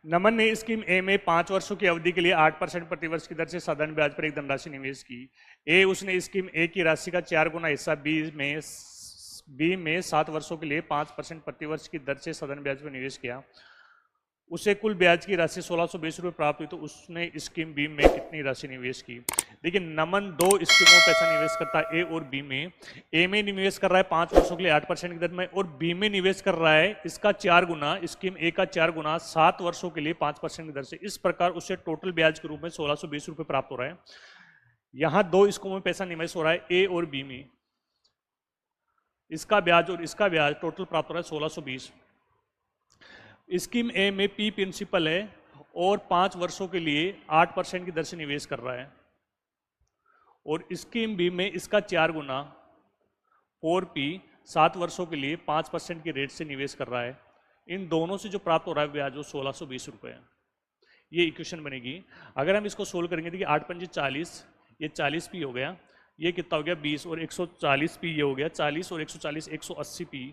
नमन ने स्कीम ए में 5 वर्षों की अवधि के लिए 8% प्रतिवर्ष की दर से साधारण ब्याज पर एक धनराशि निवेश की। ए उसने स्कीम ए की राशि का 4 गुना हिस्सा बी में 7 वर्षों के लिए 5% प्रतिवर्ष की दर से साधारण ब्याज पर निवेश किया। उसे कुल ब्याज की राशि 1620 रुपये प्राप्त हुई, तो उसने स्कीम बी में कितनी राशि निवेश की। देखिए नमन दो स्कीमों में पैसा निवेश करता है, ए और बी में। ए में निवेश कर रहा है 5 वर्षों के लिए 8% की दर में, और बी में निवेश कर रहा है इसका 4 गुना, स्कीम ए का 4 गुना 7 वर्षों के लिए 5% की दर से। इस प्रकार उसे टोटल ब्याज के रूप में 1620 रुपये प्राप्त हो रहा है। यहां दो स्कीमों में पैसा निवेश हो रहा है, ए और बी में। इसका ब्याज और इसका ब्याज टोटल प्राप्त हो रहा है 1620। स्कीम ए में पी प्रिंसिपल है और 5 वर्षों के लिए 8% की दर से निवेश कर रहा है, और स्कीम बी में इसका 4 गुना 4P 7 वर्षों के लिए 5% के रेट से निवेश कर रहा है। इन दोनों से जो प्राप्त हो रहा है ब्याज वो 1620 रुपये है। ये इक्वेशन बनेगी। अगर हम इसको सोल्व करेंगे, देखिए 8 पंजे 40, ये 40P हो गया, ये कितना हो गया 20, और 140P ये हो गया 40, और 140 180P,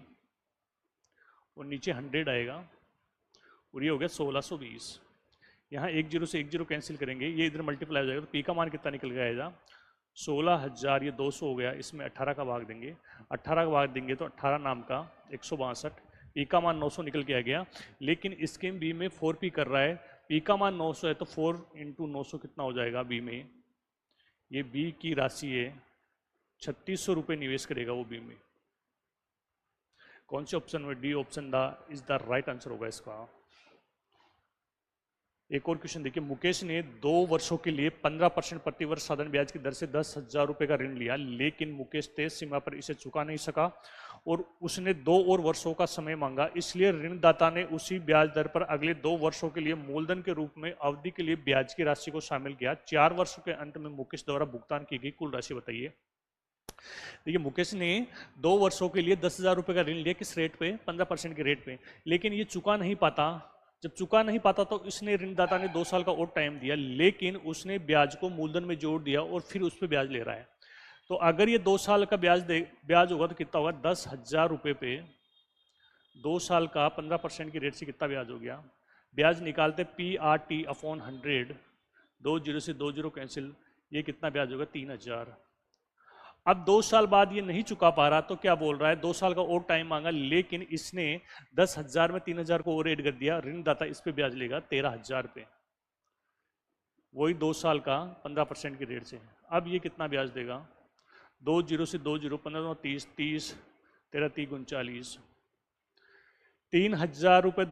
और नीचे 100 आएगा, और ये हो गया 1620। यहाँ 10 से 10 कैंसिल करेंगे, ये इधर मल्टीप्लाई हो जाएगा, तो पी का मान कितना निकल के आएगा 16,000, ये 200 हो गया, इसमें 18 का भाग देंगे, 18 का भाग देंगे तो 18 नाम का 162, पी का मान 900 निकल के आ गया। लेकिन स्कीम बी में 4P कर रहा है, पी का मान 900 है, तो 4 × 900 कितना हो जाएगा बी में। ये बी की राशि है, 3600 रुपये निवेश करेगा वो बी में। कौन से ऑप्शन में, D option the is the right answer होगा इसका। एक और क्वेश्चन देखिए, मुकेश ने 2 वर्षों के लिए 15% प्रतिवर्ष साधारण ब्याज की दर से 10,000 रुपये का ऋण लिया, लेकिन मुकेश तय सीमा पर इसे चुका नहीं सका और उसने 2 और वर्षों का समय मांगा। इसलिए ऋणदाता ने उसी ब्याज दर पर अगले 2 वर्षों के लिए मूलधन के रूप में अवधि के लिए ब्याज की राशि को शामिल किया। 4 वर्षों के अंत में मुकेश द्वारा भुगतान की गई कुल राशि बताइए। देखिए मुकेश ने 2 वर्षों के लिए 10,000 रुपये का ऋण लिया, किस रेट पे, 15% के रेट पे, लेकिन ये चुका नहीं पाता। जब चुका नहीं पाता तो इसने ऋणदाता ने 2 साल का और टाइम दिया, लेकिन उसने ब्याज को मूलधन में जोड़ दिया और फिर उस पर ब्याज ले रहा है। तो अगर ये 2 साल का ब्याज होगा तो कितना होगा, 10,000 रुपये पे 2 साल का 15% की रेट से कितना ब्याज हो गया। ब्याज निकालते PRT/100, 20 से 20 कैंसिल, ये कितना ब्याज होगा 3,000। अब 2 साल बाद ये नहीं चुका पा रहा, तो क्या बोल रहा है, 2 साल का और टाइम मांगा, लेकिन इसने 10,000 में 3,000 को और ऐड कर दिया, ऋणदाता इस पे ब्याज लेगा 13,000 पे, वही 2 साल का 15% की रेट से। अब ये कितना ब्याज देगा, 20 से 20, 15 30, 30 13 30 39, 3,000 रुपये